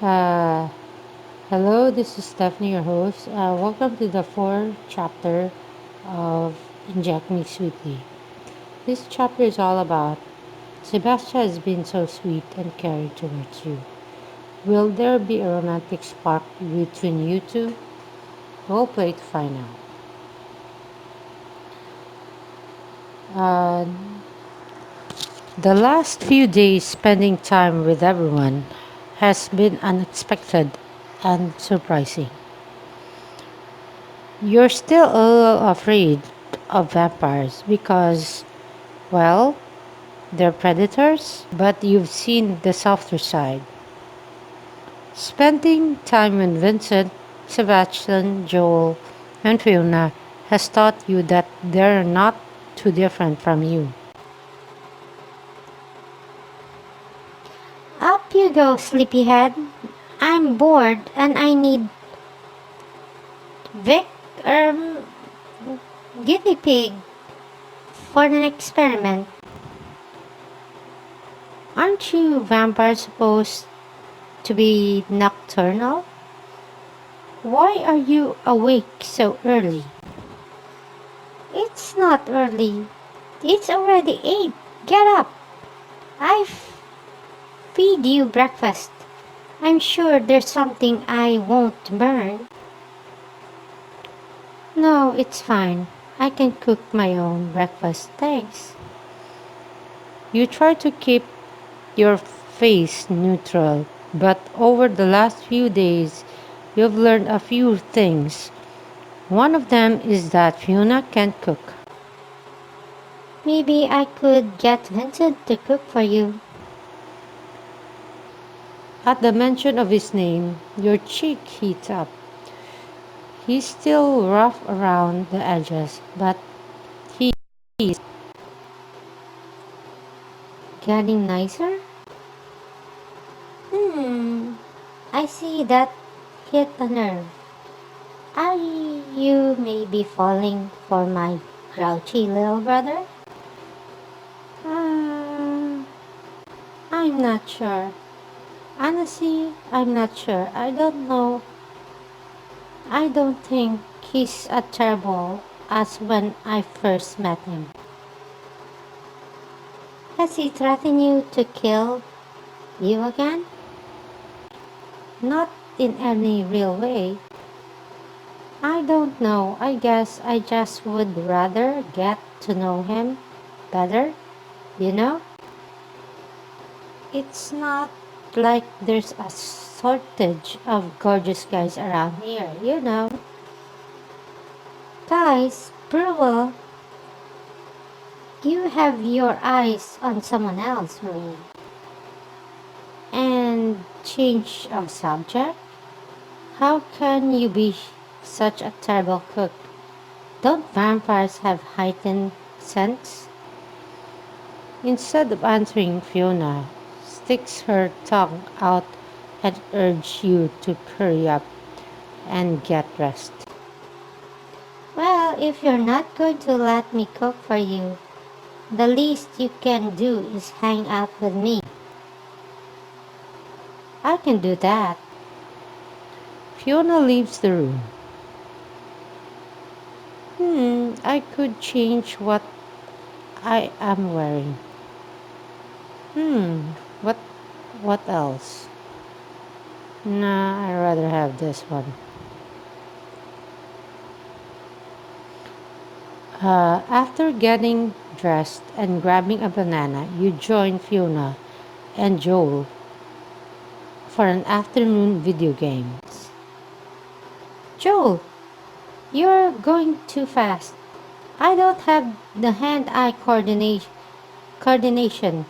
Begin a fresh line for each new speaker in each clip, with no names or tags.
Uh, Hello, this is Stephanie, your host. Welcome to the fourth chapter of Inject Me Sweetly. This chapter is all about Sebastian has been so sweet and caring towards you. Will there be a romantic spark between you two? We'll play to find out. The last few days spending time with everyone has been unexpected and surprising. You're still a little afraid of vampires because, well, they're predators, but you've seen the softer side. Spending time with Vincent, Sebastian, Joel, and Fiona has taught you that they're not too different from you.
Up you go, sleepyhead. I'm bored and I need Vic um guinea pig for an experiment. Aren't you vampires supposed to be nocturnal? Why are you awake so early? It's not early. It's already 8. Get up. I feed you breakfast. I'm sure there's something I won't burn. No, it's fine. I can cook my own breakfast. Thanks.
You try to keep your face neutral, but over the last few days, you've learned a few things. One of them is that Fiona can't cook.
Maybe I could get Vincent to cook for you.
At the mention of his name, your cheek heats up. He's still rough around the edges, but he's
Getting nicer? Hmm, I see that hit a nerve. Are you maybe falling for my grouchy little brother?
uh, I'm not sure. Honestly, I'm not sure. I don't know. I don't think he's as terrible as when I first met him.
Has he threatened you to kill you again?
Not in any real way. I don't know. I guess I just would rather get to know him better, you know? It's not like there's a shortage of gorgeous guys around here, you know?
Guys, Brewel, you have your eyes on someone else, Marie.
And change of subject? How can you be such a terrible cook? Don't vampires have heightened sense? Instead of answering, Fiona sticks her tongue out and urges you to hurry up and get rest.
Well, if you're not going to let me cook for you, the least you can do is hang out with me.
I can do that. Fiona leaves the room. I could change what I am wearing. Hmm, what what else? Nah, I'd rather have this one. After getting dressed and grabbing a banana, you join Fiona and Joel for an afternoon video game.
Joel, you're going too fast. I don't have the hand-eye coordination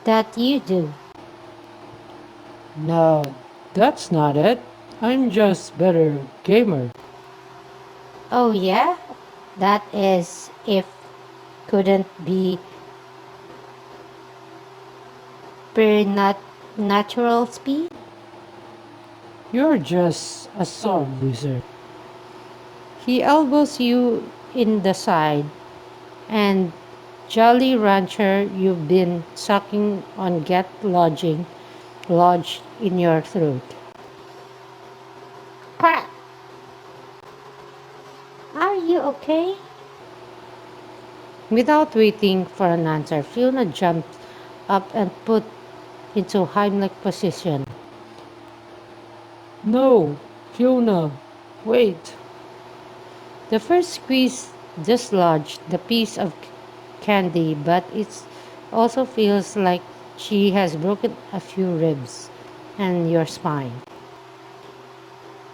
that you do.
No, that's not it. I'm just better gamer.
Oh yeah? That is if couldn't be per natural speed.
You're just a sore loser. He elbows you in the side, and Jolly Rancher, you've been sucking on Get Lodging lodged in your throat.
Crap! Are you okay?
Without waiting for an answer, Fiona jumped up and put into Heimlich position. No, Fiona, wait. The first squeeze dislodged the piece of candy, but it also feels like she has broken a few ribs and your spine.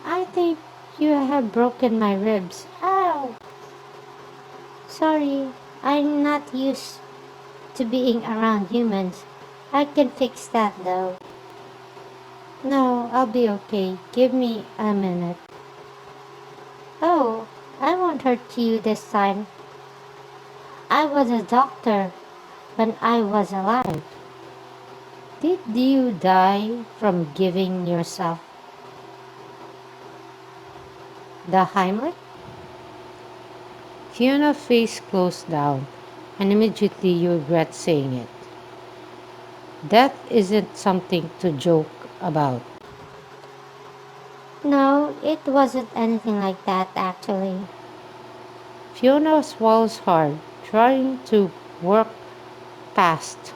I think you have broken my ribs. Ow! Sorry, I'm not used to being around humans. I can fix that though.
No, I'll be okay. Give me a minute.
Oh, I won't hurt you this time. I was a doctor when I was alive.
Did you die from giving yourself the Heimlich? Fiona's face closed down, and immediately you regret saying it. Death isn't something to joke about.
No, it wasn't anything like that actually.
Fiona swallows hard, trying to work past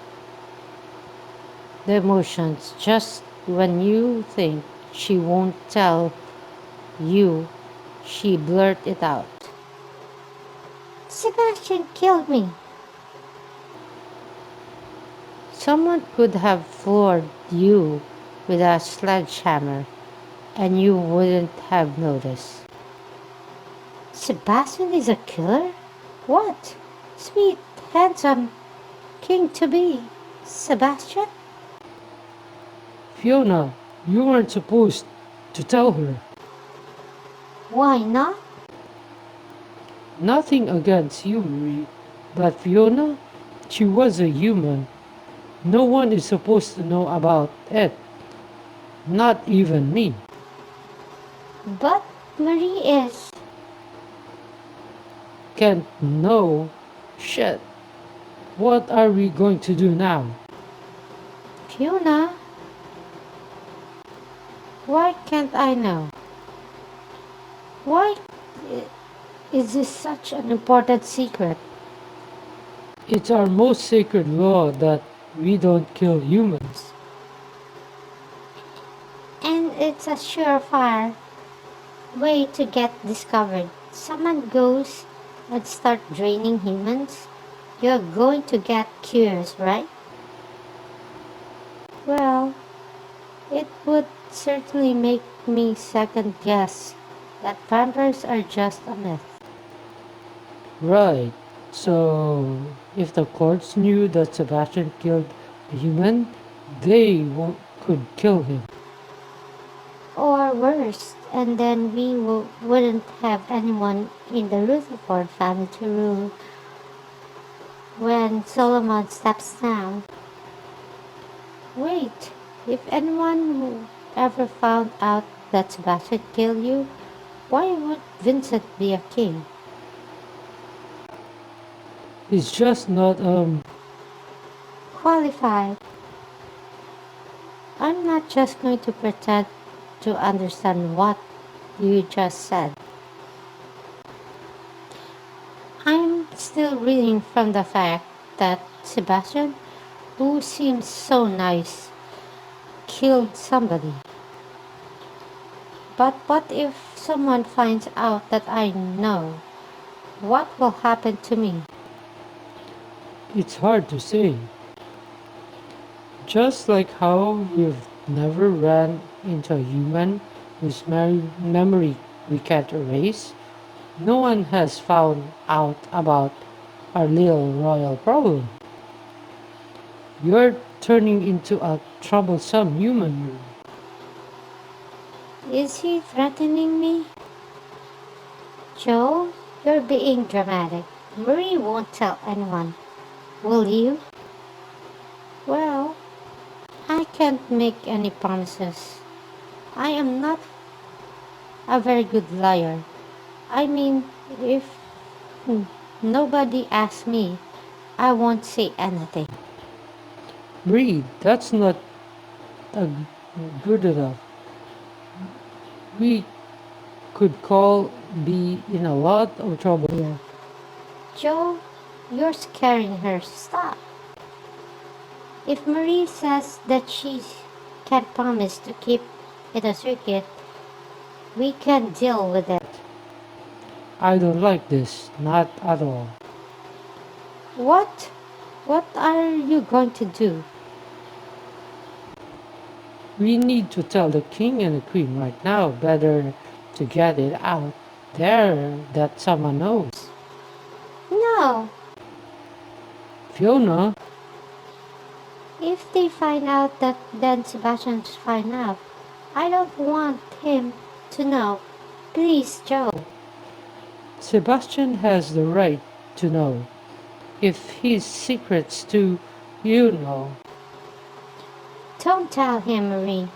the emotions. Just when you think she won't tell you, she blurted it out.
Sebastian killed me.
Someone could have floored you with a sledgehammer, and you wouldn't have noticed.
Sebastian is a killer? What? Sweet, handsome, king to be. Sebastian?
Fiona, you weren't supposed to tell her.
Why not?
Nothing against you, Marie, but Fiona, she was a human. No one is supposed to know about it, not even me.
But Marie is.
Can't know. Shit. What are we going to do now?
Fiona,
Why can't I know?
why i- is this such an important secret?
It's our most sacred law that we don't kill humans.
And it's a surefire way to get discovered. Someone goes and start draining humans. You're going to get curious, right?
Well, it would certainly make me second guess that vampires are just a myth. Right. So, if the courts knew that Sebastian killed a human, could kill him.
Or worse, and then we wouldn't have anyone in the Rutherford family to rule when Solomon steps down.
Wait, if anyone who ever found out that Sebastian killed you, why would Vincent be a king? He's just not,
Qualified.
I'm not just going to pretend to understand what you just said. I'm still reeling from the fact that Sebastian, who seems so nice, killed somebody. But what if someone finds out that I know? What will happen to me? It's hard to say. Just like how we've never ran into a human whose memory we can't erase, no one has found out about our little royal problem. You're turning into a troublesome human.
Is he threatening me? Joe, you're being dramatic. Marie won't tell anyone. Will you?
Well, I can't make any promises. I am not a very good liar. I mean, if nobody asks me, I won't say anything. Breed, that's not
good enough. We could call be in a lot of trouble here.
Joe, you're scaring her. Stop. If Marie says that she can't promise to keep it a secret, we can deal with it.
I don't like this, not at all.
What? What are you going to do?
We need to tell the king and the queen right now. Better to get it out there that someone knows.
No,
Fiona,
if they find out that then Sebastian's find out. I don't want him to know. Please, Joe.
Sebastian has the right to know. If his secrets too, you know.
Don't tell him, Marie.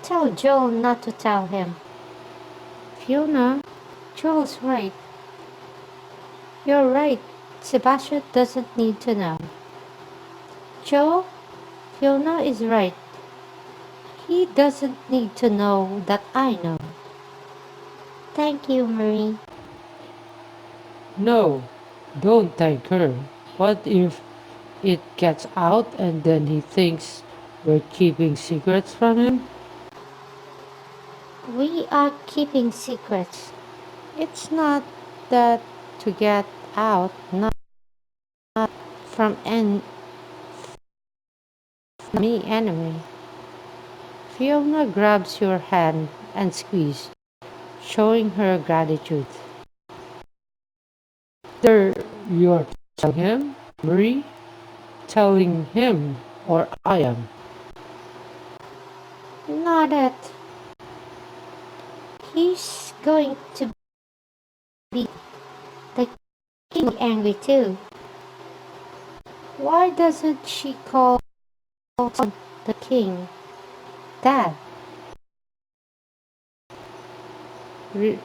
Tell Joel not to tell him.
Fiona, Joel's right. You're right. Sebastian doesn't need to know. Joe, Fiona is right. He doesn't need to know that I know.
Thank you, Marie.
No, don't thank her. What if it gets out and then he thinks we're keeping secrets from him?
We are keeping secrets.
It's not that to get out, not from me anyway. Fiona grabs your hand and squeezes, showing her gratitude.
Either you're telling him, Marie, telling him, or I am.
Not it. He's going to be the king angry too.
Why doesn't she call the king Dad? Re-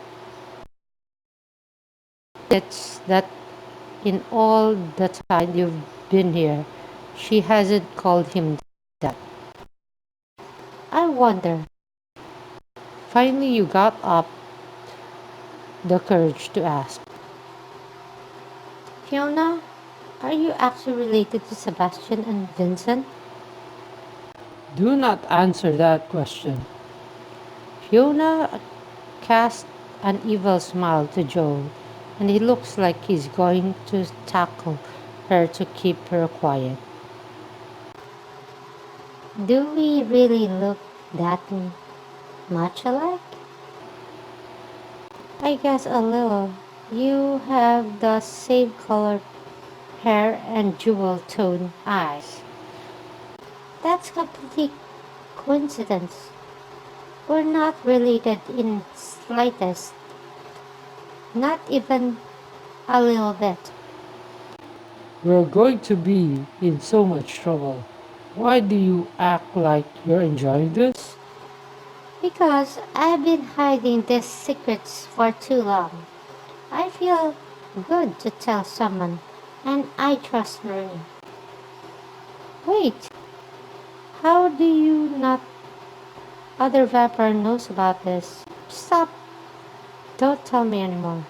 it's that in all the time you've been here, she hasn't called him Dad. I wonder. Finally, you got up the courage to ask. Fiona, are you actually related to Sebastian and Vincent?
Do not answer that question.
Fiona cast an evil smile to Joel, and he looks like he's going to tackle her to keep her quiet.
Do we really look that much alike?
I guess a little. You have the same color hair and jewel tone eyes.
That's complete coincidence. We're not related in slightest, not even a little bit.
We're going to be in so much trouble. Why do you act like you're enjoying this?
Because I've been hiding these secrets for too long. I feel good to tell someone, and I trust Marie.
Wait, how do you not other vampire knows about this? Stop, don't tell me anymore.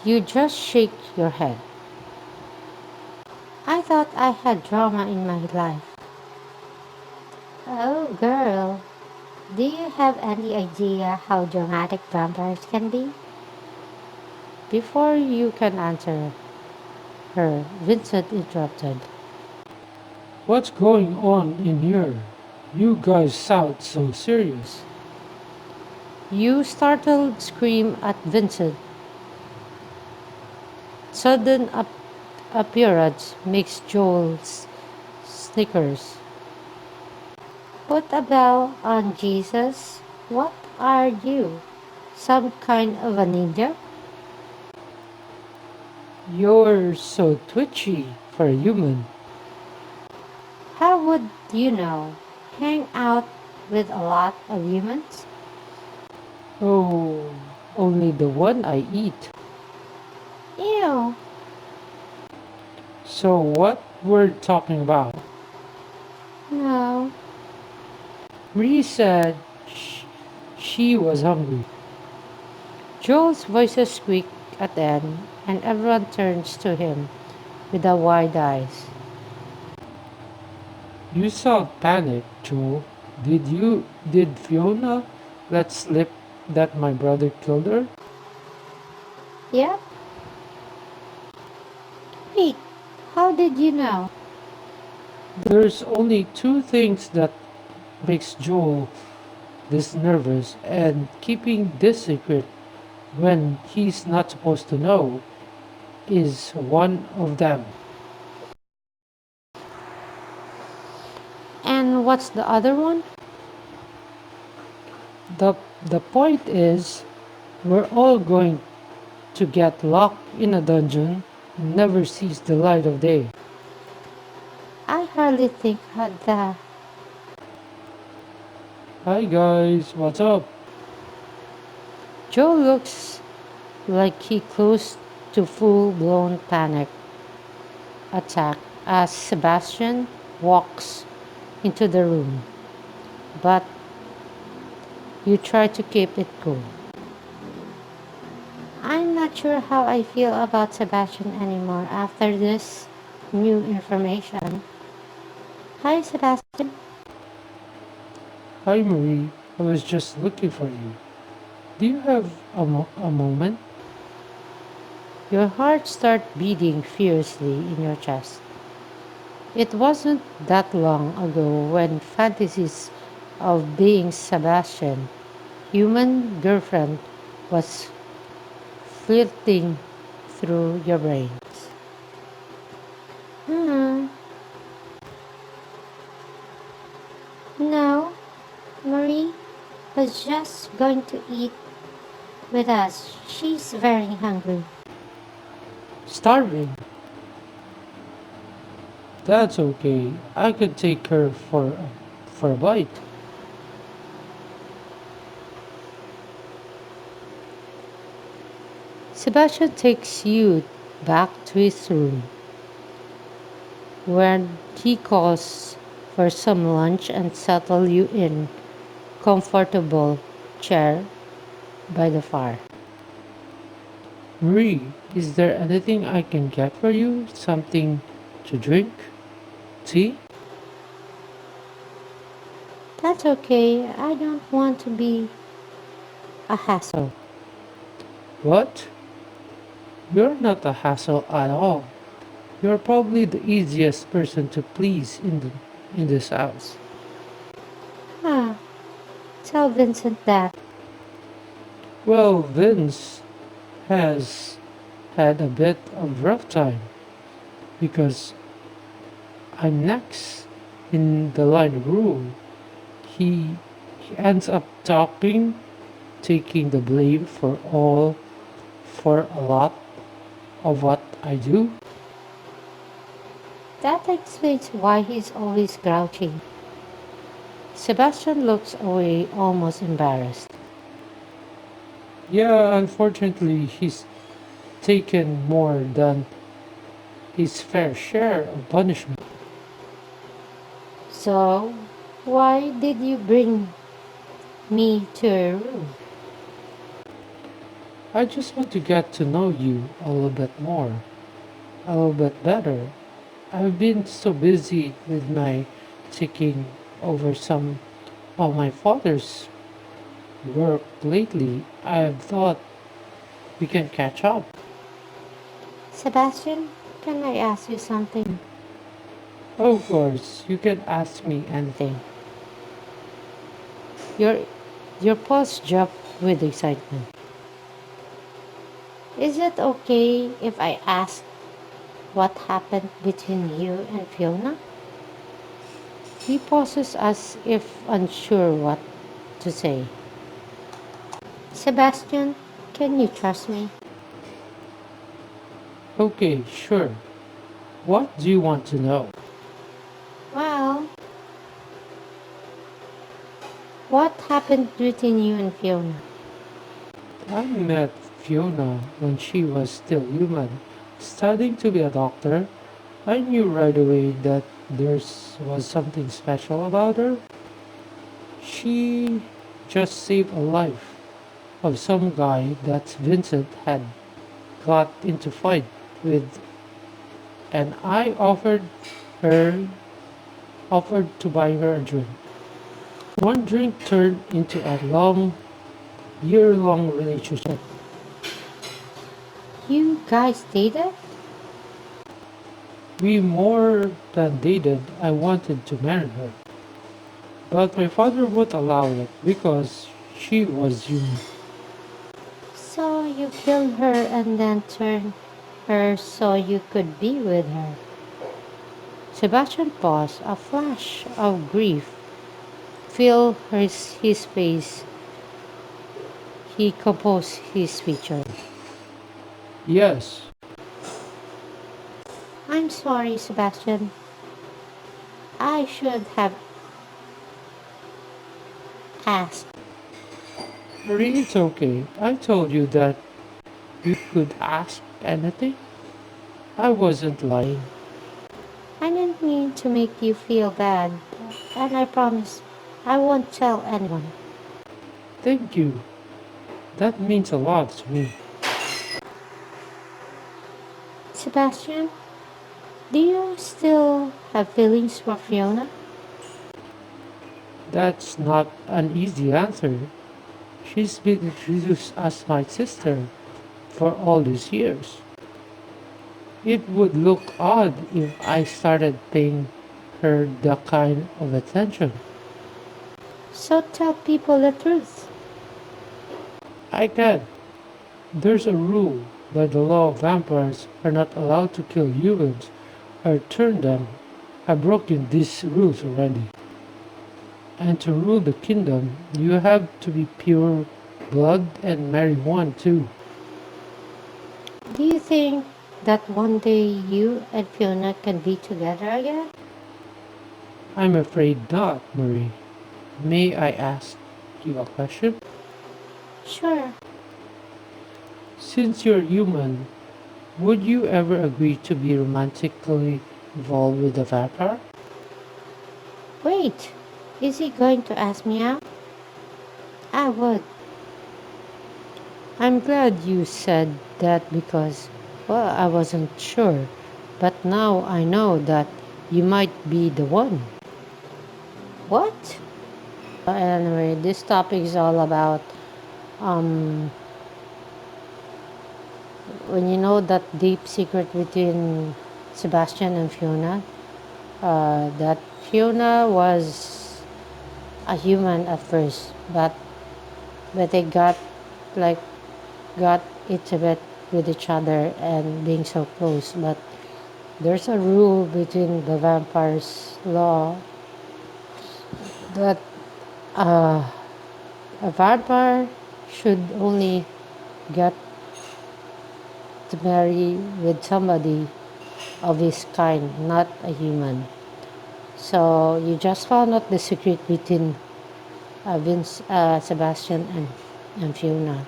You just shake your head. I thought I had drama in my life.
Oh, girl, do you have any idea how dramatic vampires can be?
Before you can answer her, Vincent interrupted.
What's going on in here? You guys sound so serious.
You startled scream at Vincent. Sudden appearance makes Joel snickers. Put a bell on Jesus. What are you? Some kind of a ninja?
You're so twitchy for a human.
How would you know? Hang out with a lot of humans?
Oh, only the one I eat.
Ew.
So what we're talking about?
No.
Marie said she was hungry.
Joel's voices squeak at the end, and everyone turns to him with the wide eyes.
You sound panicked, Joel. Did Fiona let slip that my brother killed her?
Yep. Wait, how did you know?
There's only two things that makes Joel this nervous, and keeping this secret when he's not supposed to know is one of them.
And what's the other one?
The the point is we're all going to get locked in a dungeon and never sees the light of day.
I hardly think had the.
Hi guys, what's up?
Joel looks like he close to full-blown panic attack as Sebastian walks into the room, but you try to keep it cool.
I'm not sure how I feel about Sebastian anymore after this new information. Hi, Sebastian.
Hi Marie, I was just looking for you. Do you have a moment?
Your heart starts beating fiercely in your chest. It wasn't that long ago when fantasies of being Sebastian, human girlfriend, was flirting through your brain.
Hmm. No, Marie was just going to eat with us. She's very hungry.
Starving. That's okay. I could take her for a bite.
Sebastian takes you back to his room where he calls for some lunch and settle you in comfortable chair by the fire.
Marie, is there anything I can get for you? Something to drink? Tea?
That's okay. I don't want to be a hassle.
What? You're not a hassle at all. You're probably the easiest person to please in this house.
Ah, tell Vincent that.
Well, Vince has had a bit of rough time because I'm next in the line of rule. He ends up taking the blame for a lot of what I do.
That explains why he's always grouchy.
Sebastian looks away, almost embarrassed.
Yeah, unfortunately, he's taken more than his fair share of punishment.
So, why did you bring me to your room?
I just want to get to know you a little bit more, a little bit better. I've been so busy with my taking over some of my father's work lately. I've thought we can catch up.
Sebastian, can I ask you something?
Of course, you can ask me anything.
Your your pulse drop with excitement.
Is it okay if I ask what happened between you and Fiona?
He pauses as if unsure what to say.
Sebastian, can you trust me?
Okay, sure. What do you want to know?
Well, what happened between you and Fiona?
I met Fiona when she was still human, studying to be a doctor. I knew right away that there was something special about her. She just saved a life of some guy that Vincent had got into fight with, and I her offered to buy her a drink. One drink turned into a year-long relationship.
You guys dated?
We more than dated. I wanted to marry her, but my father would allow it because she was human.
So you killed her and then turned her so you could be with her. Sebastian paused. A flash of grief filled his face. He composed his features.
Yes,
I'm sorry, Sebastian. I should have asked.
Marie, it's okay. I told you that you could ask anything. I wasn't lying.
I didn't mean to make you feel bad, and I promise I won't tell anyone.
Thank you. That means a lot to me.
Sebastian, do you still have feelings for Fiona?
That's not an easy answer. She's been introduced as my sister for all these years. It would look odd if I started paying her that kind of attention.
So tell people the truth.
I can't. There's a rule by the law vampires are not allowed to kill humans or turn them. I've broken these rules already. And to rule the kingdom, you have to be pure blood and marry one too.
Do you think that one day you and Fiona can be together again?
I'm afraid not, Marie. May I ask you a question?
Sure.
Since you're human, would you ever agree to be romantically involved with a vampire?
Wait, is he going to ask me out? I would. I'm glad you said that because, well, I wasn't sure. But now I know that you might be the one. What? Anyway, this topic is all about um, when you know that deep secret between Sebastian and Fiona. That Fiona was a human at first, but they like got intimate with each other and being so close. But there's a rule between the vampires law that uh, a vampire should only get to marry with somebody of his kind, not a human. So you just found out the secret between Sebastian and Fiona.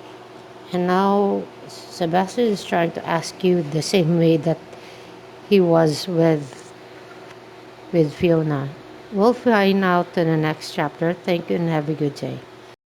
And now Sebastian is trying to ask you the same way that he was with Fiona. We'll find out in the next chapter. Thank you and have a good day.